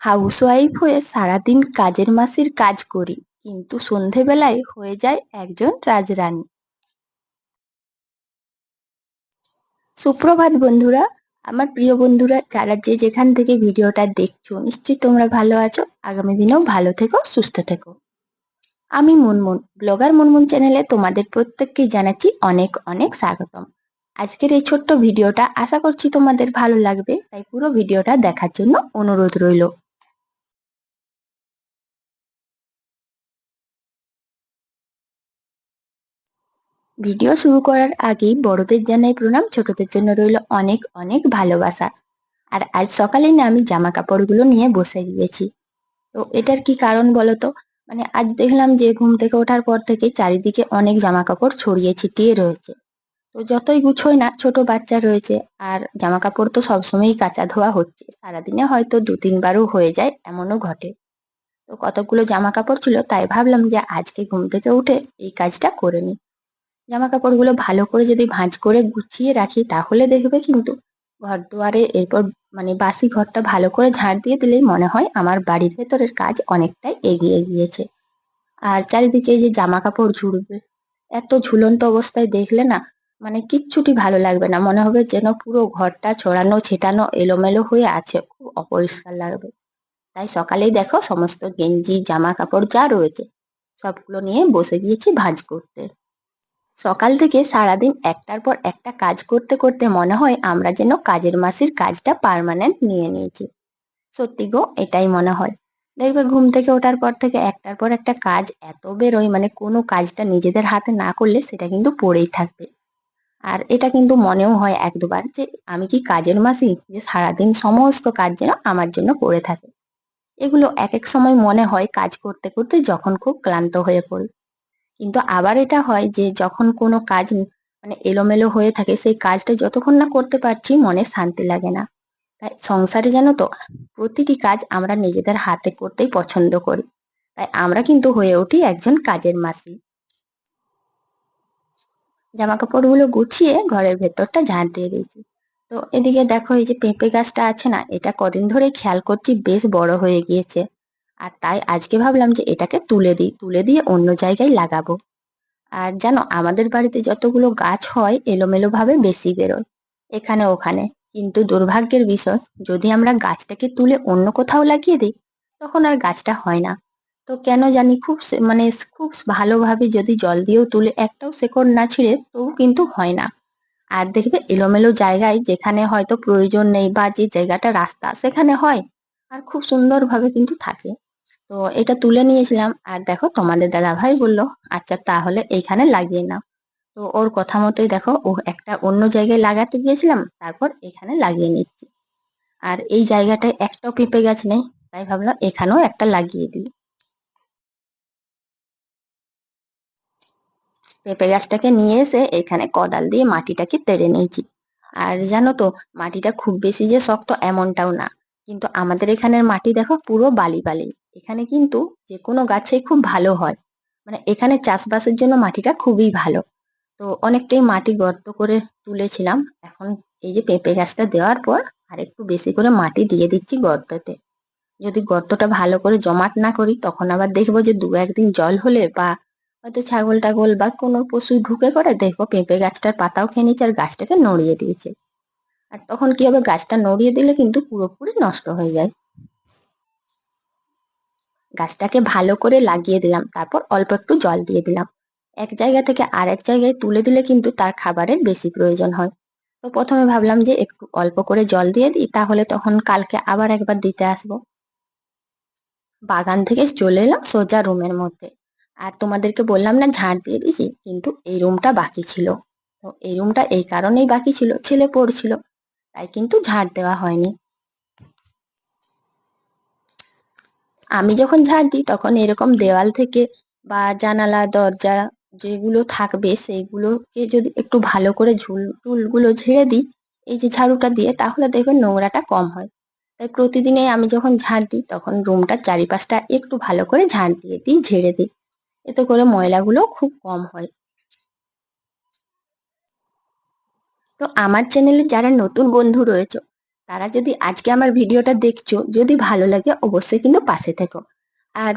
Housewife হয়ে সারাদিন কাজের মাসির কাজ করি, কিন্তু সন্ধেবেলায় হয়ে যায় একজন রাজরানী। সুপ্রভাত বন্ধুরা, আমার প্রিয় বন্ধুরা যারা যে যেখান থেকে ভিডিওটা দেখছো, নিশ্চয়ই তোমরা ভালো আছো। আগামী দিনেও ভালো থেকো, সুস্থ থেকো। আমি মুনমুন, ব্লগার মুনমুন চ্যানেলে তোমাদের প্রত্যেককেই জানাচ্ছি অনেক অনেক স্বাগতম। আজকের এই ছোট্ট ভিডিওটা আশা করছি তোমাদের ভালো লাগবে, তাই পুরো ভিডিওটা দেখার জন্য অনুরোধ রইল। ভিডিও শুরু করার আগেই বড়দের জানাই প্রণাম, ছোটদের জন্য রইল অনেক অনেক ভালোবাসা। আর আজ সকালে না আমি জামা কাপড়গুলো নিয়ে বসে গিয়েছি। তো এটার কি কারণ বলো তো? মানে আজ দেখলাম যে ঘুম থেকে ওঠার পর থেকে চারিদিকে অনেক জামা কাপড় ছড়িয়ে ছিটিয়ে রয়েছে। তো যতই গুছোই না, ছোট বাচ্চা রয়েছে, আর জামা কাপড় তো সবসময়ই কাচা ধোয়া হচ্ছে, সারাদিনে হয়তো 2-3বারও হয়ে যায়, এমনও ঘটে। তো কতগুলো জামা কাপড় ছিল, তাই ভাবলাম যে আজকে ঘুম থেকে উঠে এই কাজটা করে নিই। জামা কাপড়গুলো ভালো করে যদি ভাঁজ করে গুছিয়ে রাখি, তাহলে দেখবে কিন্তু ঘর দুয়ারে এরপর মানে বাসি ঘরটা ভালো করে ঝাড় দিয়ে দিলেই মনে হয় আমার বাড়ির ভেতরের কাজ অনেকটাই এগিয়ে গিয়েছে। আর চারিদিকে এই যে জামা কাপড় ঝুলবে, এত ঝুলন্ত অবস্থায় দেখলে না, মানে কিচ্ছুটি ভালো লাগবে না, মনে হবে যেন পুরো ঘরটা ছড়ানো ছিটানো এলোমেলো হয়ে আছে, খুব অপরিষ্কার লাগবে। তাই সকালেই দেখো সমস্ত গেঞ্জি জামা কাপড় যা রয়েছে সবগুলো নিয়ে বসে গিয়েছি ভাঁজ করতে। সকাল থেকে সারাদিন একটার পর একটা কাজ করতে করতে মনে হয় আমরা যেন কাজের মাসির কাজটা পার্মানেন্ট নিয়ে নিয়েছি। সত্যি গো, এটাই মনে হয়। দেখবে ঘুম থেকে ওঠার পর থেকে একটার পর একটা কাজ এত বেরোয়, মানে কোনো কাজটা নিজেদের হাতে না করলে সেটা কিন্তু পড়েই থাকবে। আর এটা কিন্তু মনেও হয় এক দুবার যে আমি কি কাজের মাসি, যে সারাদিন সমস্ত কাজ যেন আমার জন্য পড়ে থাকে। এগুলো এক এক সময় মনে হয় কাজ করতে করতে, যখন খুব ক্লান্ত হয়ে পড়ি। কিন্তু আবার এটা হয় যে যখন কোনো কাজ মানে এলোমেলো হয়ে থাকে, সেই কাজটা যতক্ষণ না করতে পারছি মনে শান্তি লাগে না। তাই সংসারে জানো তো, প্রতিটি কাজ আমরা নিজেদের হাতে করতেই পছন্দ করি। তাই আমরা কিন্তু হয়ে উঠি একজন কাজের মাসি। জামা কাপড়গুলো গুছিয়ে ঘরের ভেতরটা ঝাড় দিয়ে দিয়েছি। তো এদিকে দেখো, এই যে পেঁপে গাছটা আছে না, এটা কদিন ধরে খেয়াল করছি বেশ বড় হয়ে গিয়েছে। আর তাই আজকে ভাবলাম যে এটাকে তুলে দিই, তুলে দিয়ে অন্য জায়গায় লাগাবো। আর জানো, আমাদের বাড়িতে যতগুলো গাছ হয় এলোমেলো ভাবে বেশি বেরোয় এখানে ওখানে। কিন্তু দুর্ভাগ্যের বিষয়, যদি আমরা গাছটাকে তুলে অন্য কোথাও লাগিয়ে দিই, তখন আর গাছটা হয় না। তো কেন জানি খুব মানে খুব ভালোভাবে যদি জল দিয়েও তুলে একটাও শেকড় না ছিঁড়ে, তবু কিন্তু হয় না। আর দেখবে এলোমেলো জায়গায় যেখানে হয়তো প্রয়োজন নেই বা যে জায়গাটা রাস্তা সেখানে হয়, আর খুব সুন্দরভাবে কিন্তু থাকে। তো এটা তুলে নিয়েছিলাম, আর দেখো তোমাদের দাদাভাই বলল আচ্ছা তাহলে এইখানে লাগিয়ে নাও। তো ওর কথা মতোই দেখো, ও একটা অন্য জায়গায় লাগাতে গিয়েছিলাম, তারপর এখানে লাগিয়ে নিচ্ছি। আর এই জায়গাটায় একটাও পেঁপে গাছ নেই, তাই ভাবলাম এখানেও একটা লাগিয়ে দিই। পেঁপে গাছটাকে নিয়ে এসে এখানে কোদাল দিয়ে মাটিটাকে তেড়ে নিয়েছি। আর জানো তো, মাটিটা খুব বেশি যে শক্ত এমনটাও না, কিন্তু আমাদের এখানের মাটি দেখো পুরো বালি বালি। এখানে কিন্তু যে কোনো গাছে খুব ভালো হয়, মানে এখানে চাষবাসের জন্য মাটিটা খুবই ভালো। তো অনেকটাই মাটি গর্ত করে তুলেছিলাম। এখন এই যে পেঁপে গাছটা দেওয়ার পর আর একটু বেশি করে মাটি দিয়ে দিচ্ছি গর্ততে। যদি গর্তটা ভালো করে জমাট না করি, তখন আবার দেখবো যে 2-1 দিন জল হলে বা হয়তো ছাগল টাগল বা কোনো পশু ঢুকে করে, দেখবো পেঁপে গাছটার পাতাও খেয়ে নিচ্ছে আর গাছটাকে নড়িয়ে দিয়েছে। আর তখন কি হবে, গাছটা নড়িয়ে দিলে কিন্তু পুরোপুরি নষ্ট হয়ে যায়। গাছটাকে ভালো করে লাগিয়ে দিলাম, তারপর অল্প একটু জল দিয়ে দিলাম। এক জায়গা থেকে আর এক জায়গায় তুলে দিলে কিন্তু তার খাবারের বেশি প্রয়োজন হয়। তো প্রথমে ভাবলাম যে একটু অল্প করে জল দিয়ে দিই, তাহলে তখন কালকে আবার একবার দিতে আসবো। বাগান থেকে চলে এলাম সোজা রুমের মধ্যে। আর তোমাদেরকে বললাম না ঝাড় দিয়ে দিয়েছি, কিন্তু এই রুমটা বাকি ছিল। তো এই রুমটা এই কারণেই বাকি ছিল, ছেলে পড়ছিল, তাই কিন্তু ঝাড় দেওয়া হয়নি। আমি যখন ঝাড় দিই তখন এরকম দেওয়াল থেকে বা জানালা দরজা যেগুলো থাকবে সেইগুলোকে যদি একটু ভালো করে ঝুল টুলগুলো ঝেড়ে দিই এই যে ঝাড়ুটা দিয়ে, তাহলে দেখবেন নোংরাটা কম হয়। তাই প্রতিদিনই আমি যখন ঝাড় দিই তখন রুমটার চারিপাশটা একটু ভালো করে ঝাড় দিয়ে দিই, ঝেড়ে দিই। এতে করে ময়লাগুলো খুব কম হয়। তো আমার চ্যানেলে যারা নতুন বন্ধু রয়েছে, তারা যদি আজকে আমার ভিডিওটা দেখছো, যদি ভালো লাগে অবশ্যই কিন্তু পাশে থেকো। আর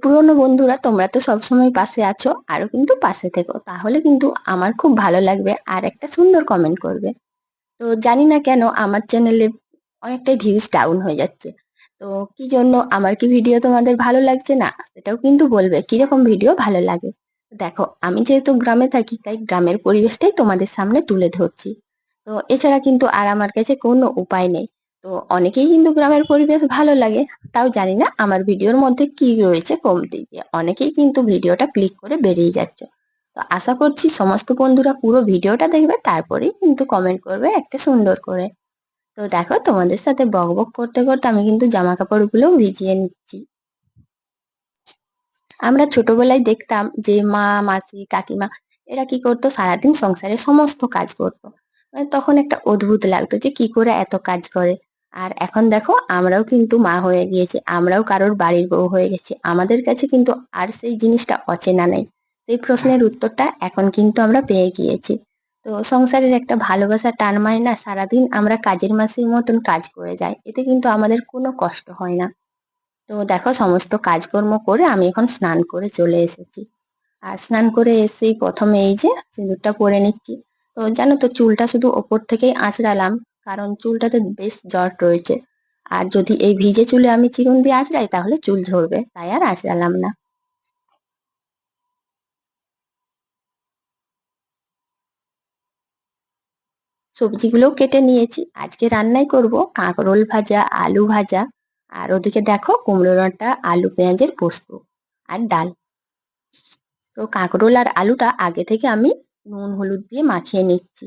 পুরনো বন্ধুরা তোমরা তো সবসময় পাশে আছো, আরো কিন্তু পাশে থেকো, তাহলে কিন্তু আমার খুব ভালো লাগবে আর একটা সুন্দর কমেন্ট করবে। তো জানি না কেন আমার চ্যানেলে অনেকটাই ভিউজ ডাউন হয়ে যাচ্ছে। তো কি জন্য, আমার কি ভিডিও তোমাদের ভালো লাগছে না সেটাও কিন্তু বলবে, কিরকম ভিডিও ভালো লাগে। দেখো আমি যেহেতু গ্রামে থাকি তাই গ্রামের পরিবেশটাই তোমাদের সামনে তুলে ধরছি। তো এছাড়া কিন্তু আর আমার কাছে কোনো উপায় নেই। তো অনেকেই কিন্তু গ্রামের পরিবেশ ভালো লাগে, তাও জানি না আমার ভিডিওর মধ্যে কি রয়েছে কমতি, যে অনেকেই কিন্তু ভিডিওটা ক্লিক করে বেরিয়ে যাচ্ছে। তো আশা করছি সমস্ত বন্ধুরা পুরো ভিডিওটা দেখবে, তারপরেই কিন্তু কমেন্ট করবে একটা সুন্দর করে। তো দেখো তোমাদের সাথে বকবক করতে করতে আমি কিন্তু জামা কাপড়গুলো ভিজিয়ে নিচ্ছি। আমরা ছোটবেলায় দেখতাম যে মা, মাসি, কাকিমা এরা কি করতো, সারাদিন সংসারের সমস্ত কাজ করতো। মানে তখন একটা অদ্ভুত লাগতো যে কি করে এত কাজ করে। আর এখন দেখো আমরাও কিন্তু মা হয়ে গিয়েছি, আমরাও কারোর বাড়ির বউ হয়ে গেছি, আমাদের কাছে কিন্তু আর সেই জিনিসটা অচেনা নেই। সেই প্রশ্নের উত্তরটা এখন কিন্তু আমরা পেয়ে গিয়েছি। তো সংসারের একটা ভালোবাসা টান মায় না, সারাদিন আমরা কাজের মাসির মতন কাজ করে যাই, এতে কিন্তু আমাদের কোনো কষ্ট হয় না। তো দেখো সমস্ত কাজকর্ম করে আমি এখন স্নান করে চলে এসেছি। আর স্নান করে এসেই প্রথমে এই যে সিঁদুরটা পরে নিচ্ছি। তো জানো তো চুলটা শুধু ওপর থেকেই আঁচড়ালাম, কারণ চুলটাতে বেশ জট রয়েছে। আর যদি এই ভিজে চুলে আমি চিরুন দিয়ে আঁচড়াই তাহলে চুল ঝরবে, তাই আর আঁচড়ালাম না। সবজিগুলোও কেটে নিয়েছি, আজকে রান্নাই করব কাঁকরোল ভাজা, আলু ভাজা, আর ওদিকে দেখো কুমড়ো ডাঁটা, আলু পেঁয়াজের পোস্ত আর ডাল। তো কাঁকরোল আর আলুটা আগে থেকে আমি নুন হলুদ দিয়ে মাখিয়ে নিচ্ছি।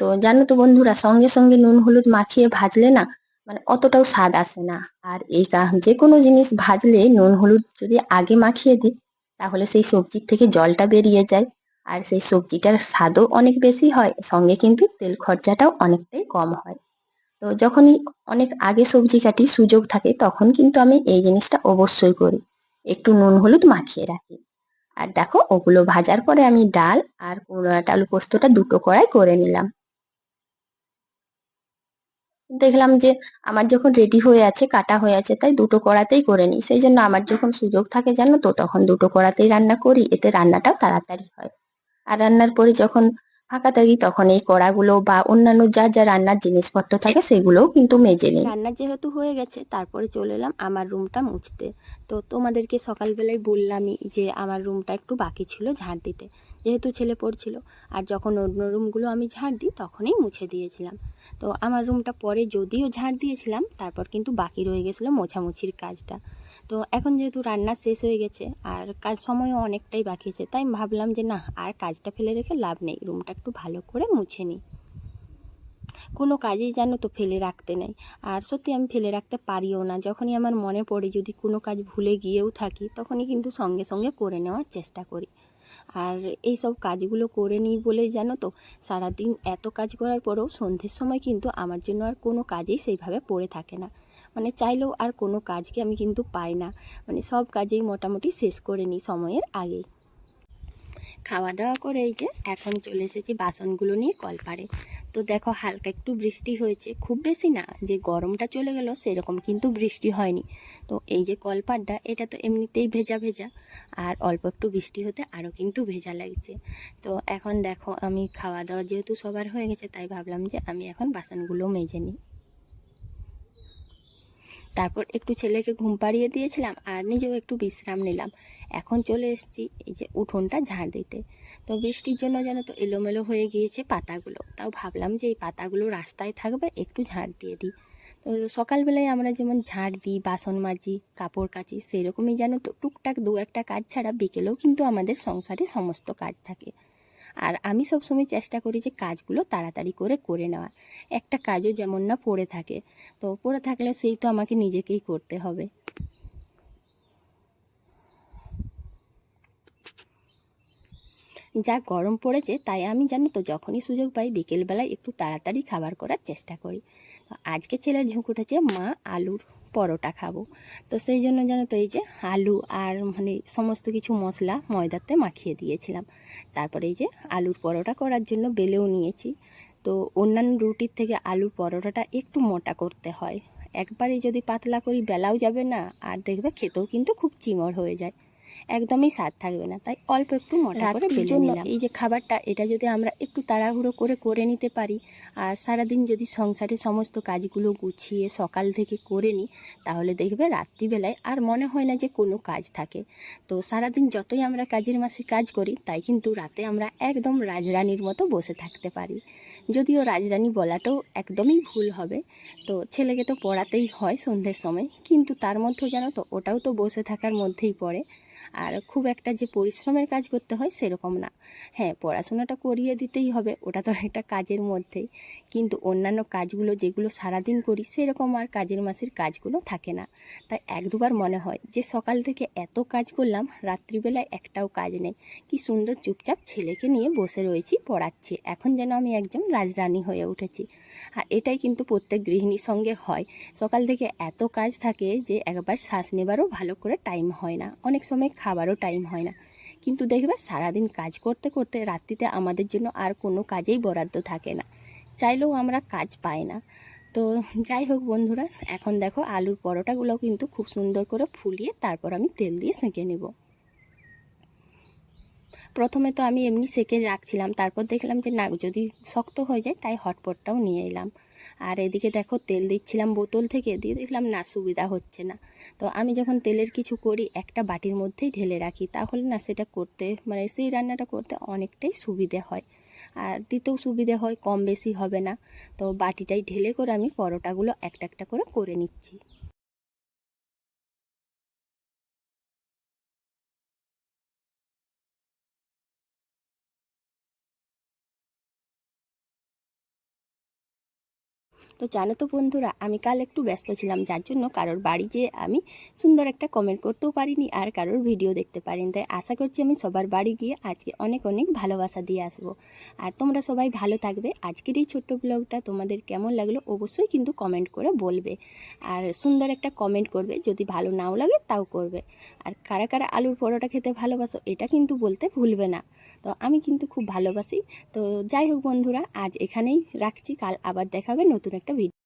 তো জানো তো বন্ধুরা, সঙ্গে সঙ্গে নুন হলুদ মাখিয়ে ভাজলে না, মানে অতটাও স্বাদ আসে না। আর এই যে কোনো জিনিস ভাজলে নুন হলুদ যদি আগে মাখিয়ে দিই, তাহলে সেই সবজির থেকে জলটা বেরিয়ে যায়, আর সেই সবজিটার স্বাদও অনেক বেশি হয়, সঙ্গে কিন্তু তেল খরচাটাও অনেকটাই কম হয়। তো যখনই অনেক আগে সবজি কাটি, সুযোগ থাকে, তখন কিন্তু আমি এই জিনিসটা অবশ্যই করি, একটু নুন হলুদ মাখিয়ে রাখি। আর দেখো ওগুলো ভাজার পরে আমি ডাল আর আলু পোস্তটা দুটো কড়াই করে নিলাম। দেখলাম যে আমার যখন রেডি হয়ে আছে, কাটা হয়ে আছে, তাই দুটো কড়াতেই করে নিই। সেই জন্য আমার যখন সুযোগ থাকে জানো তো, তখন দুটো কড়াতেই রান্না করি, এতে রান্নাটাও তাড়াতাড়ি হয়। আর রান্নার পরে যখন ফাঁকা থাকি তখন এই কড়াগুলো বা অন্যান্য যা যা রান্নার জিনিসপত্র থাকে সেগুলোও কিন্তু মেজে নিই। রান্না যেহেতু হয়ে গেছে তারপরে চলে এলাম আমার রুমটা মুছতে। তো তোমাদেরকে সকালবেলায় বললামই যে আমার রুমটা একটু বাকি ছিল ঝাড় দিতে, যেহেতু ছেলে পড়ছিল। আর যখন অন্য রুমগুলো আমি ঝাড় দিই তখনই মুছে দিয়েছিলাম। তো আমার রুমটা পরে যদিও ঝাড় দিয়েছিলাম, তারপর কিন্তু বাকি রয়ে গেছিলো মোছামুছির কাজটা। তো এখন যেহেতু রান্না শেষ হয়ে গেছে আর কাজ সময়ও অনেকটাই বাকি আছে, তাই ভাবলাম যে না, আর কাজটা ফেলে রেখে লাভ নেই, রুমটা একটু ভালো করে মুছে নিই। কোনো কাজেই জানো তো ফেলে রাখতে নেই। আর সত্যি আমি ফেলে রাখতে পারিও না, যখনই আমার মনে পড়ে যদি কোনো কাজ ভুলে গিয়েও থাকি, তখনই কিন্তু সঙ্গে সঙ্গে করে নেওয়ার চেষ্টা করি। আর এই সব কাজগুলো করে নিই বলেই জানো তো, সারাদিন এত কাজ করার পরেও সন্ধ্যের সময় কিন্তু আমার জন্য আর কোনো কাজই সেইভাবে পড়ে থাকে না। মানে চাইলেও আর কোনো কাজকে আমি কিন্তু পাই না, মানে সব কাজেই মোটামুটি শেষ করে নিই সময়ের আগেই। খাওয়া দাওয়া করে এই যে এখন চলে এসেছি বাসনগুলো নিয়ে কলপাড়ে। তো দেখো হালকা একটু বৃষ্টি হয়েছে, খুব বেশি না, যে গরমটা চলে গেল সেরকম কিন্তু বৃষ্টি হয়নি। তো এই যে কলপাড়টা, এটা তো এমনিতেই ভেজা ভেজা, আর অল্প একটু বৃষ্টি হতে আরও কিন্তু ভেজা লাগছে। তো এখন দেখো আমি খাওয়া দাওয়া যেহেতু সবার হয়ে গেছে, তাই ভাবলাম যে আমি এখন বাসনগুলো মেজে নিই। তারপর একটু ছেলেকে ঘুম পাড়িয়ে দিয়েছিলাম আর নিজেও একটু বিশ্রাম নিলাম। এখন চলে এসেছি এই যে উঠোনটা ঝাড় দিতে। তো বৃষ্টির জন্য যেন তো এলোমেলো হয়ে গিয়েছে পাতাগুলো, তাও ভাবলাম যে এই পাতাগুলো রাস্তায় থাকবে, একটু ঝাড় দিয়ে দিই। তো সকালবেলায় আমরা যেমন ঝাড় দিই, বাসন মাজি, কাপড় কাচি, সেই রকমই যেন তো টুকটাক দু একটা কাজ ছাড়া বিকেলেও কিন্তু আমাদের সংসারে সমস্ত কাজ থাকে। আর আমি সবসময় চেষ্টা করি যে কাজগুলো তাড়াতাড়ি করে করে নেওয়া, একটা কাজও যেমন না পড়ে থাকে। তো পড়ে থাকলে সেই তো আমাকে নিজেকেই করতে হবে। যা গরম পড়েছে, তাই আমি জানো তো যখনই সুযোগ পাই বিকেলবেলায় একটু তাড়াতাড়ি খাবার করার চেষ্টা করি। তো আজকে ছেলের ঝুঁক উঠেছে মা আলুর পরোটা খাবো। তো সেই জন্য জানো তো এই যে আলু আর মানে সমস্ত কিছু মশলা ময়দাতে মাখিয়ে দিয়েছিলাম। তারপরে এই যে আলুর পরোটা করার জন্য বেলেও নিয়েছি। তো অন্যান্য রুটির থেকে আলুর পরোটাটা একটু মোটা করতে হয়। একবারে যদি পাতলা করি বেলাও যাবে না, আর দেখবে খেতেও কিন্তু খুব চিমড় হয়ে যায়, একদমই স্বাদ থাকবে না। তাই অল্প একটু মোটা করে বেলে নিলাম। এই যে খাবারটা, এটা যদি আমরা একটু তাড়াহুড়ো করে নিতে পারি, আর সারাদিন যদি সংসারের সমস্ত কাজগুলো গুছিয়ে সকাল থেকে করে নিই, তাহলে দেখবে রাত্রিবেলায় আর মনে হয় না যে কোনো কাজ থাকে। তো সারাদিন যতই আমরা কাজের মাসে কাজ করি, তাই কিন্তু রাতে আমরা একদম রাজরানীর মতো বসে থাকতে পারি। যদিও রাজরানী বলাটাও একদমই ভুল হবে। তো ছেলেকে তো পড়াতেই হয় সন্ধ্যের সময়, কিন্তু তার মধ্যেও জানো তো, ওটাও তো বসে থাকার মধ্যেই পড়ে। আর খুব একটা যে পরিশ্রমের কাজ করতে হয় সেরকম না। হ্যাঁ, পড়াশোনাটা করিয়ে দিতেই হবে, ওটা তো একটা কাজের মধ্যেই। কিন্তু অন্যান্য কাজগুলো যেগুলো সারাদিন করি, সেরকম আর কাজের মাসের কাজগুলো থাকে না। তাই এক দুবার মনে হয় যে সকাল থেকে এত কাজ করলাম, রাত্রিবেলায় একটাও কাজ নেই, কি সুন্দর চুপচাপ ছেলেকে নিয়ে বসে রয়েছি, পড়াচ্ছি, এখন যেন আমি একজন রাজরানী হয়ে উঠেছি। আর এটাই কিন্তু প্রত্যেক গৃহিণীর সঙ্গে হয়। সকাল থেকে এত কাজ থাকে যে একবার শ্বাস নেবারও ভালো করে টাইম হয় না, অনেক সময় খাবারও টাইম হয় না। কিন্তু দেখবে সারাদিন কাজ করতে করতে রাত্রিতে আমাদের জন্য আর কোনো কাজেই বরাদ্দ থাকে না, চাইলেও আমরা কাজ পাই না। তো যাই হোক বন্ধুরা, এখন দেখো আলুর পরোটাগুলো কিন্তু খুব সুন্দর করে ফুলিয়ে তারপর আমি তেল দিয়ে সেঁকে নেব। প্রথমে তো আমি এমনি সেঁকে রাখছিলাম, তারপর দেখলাম যে না, যদি শক্ত হয়ে যায়, তাই হটপটটাও নিয়ে এলাম। আর এদিকে দেখো তেল দিচ্ছিলাম বোতল থেকে, দিয়ে দেখলাম না, সুবিধা হচ্ছে না। তো আমি যখন তেলের কিছু করি, একটা বাটির মধ্যেই ঢেলে রাখি, তাহলে না সেটা করতে, মানে সেই রান্নাটা করতে অনেকটাই সুবিধে হয়, আর দিতেও সুবিধে হয়, কম বেশি হবে না। তো বাটিটাই ঢেলে করে আমি পরোটাগুলো একটা একটা করে নিচ্ছি। তো জানো তো বন্ধুরা, আমি কাল একটু ব্যস্ত ছিলাম, যার জন্য কারোর বাড়ি যেয়ে আমি সুন্দর একটা কমেন্ট করতেও পারিনি, আর কারোর ভিডিও দেখতে পারিনি। তাই আশা করছি আমি সবার বাড়ি গিয়ে আজকে অনেক অনেক ভালোবাসা দিয়ে আসবো। আর তোমরা সবাই ভালো থাকবে। আজকের এই ছোট্ট ব্লগটা তোমাদের কেমন লাগলো অবশ্যই কিন্তু কমেন্ট করে বলবে, আর সুন্দর একটা কমেন্ট করবে, যদি ভালো নাও লাগে তাও করবে। আর কারা কারা আলুর পরোটা খেতে ভালোবাসো, এটা কিন্তু বলতে ভুলবে না। তো আমি কিন্তু খুব ভালোবাসি। তো যাই হোক বন্ধুরা, আজ এখানেই রাখছি, কাল আবার দেখাবে নতুন একটা ভিডিও।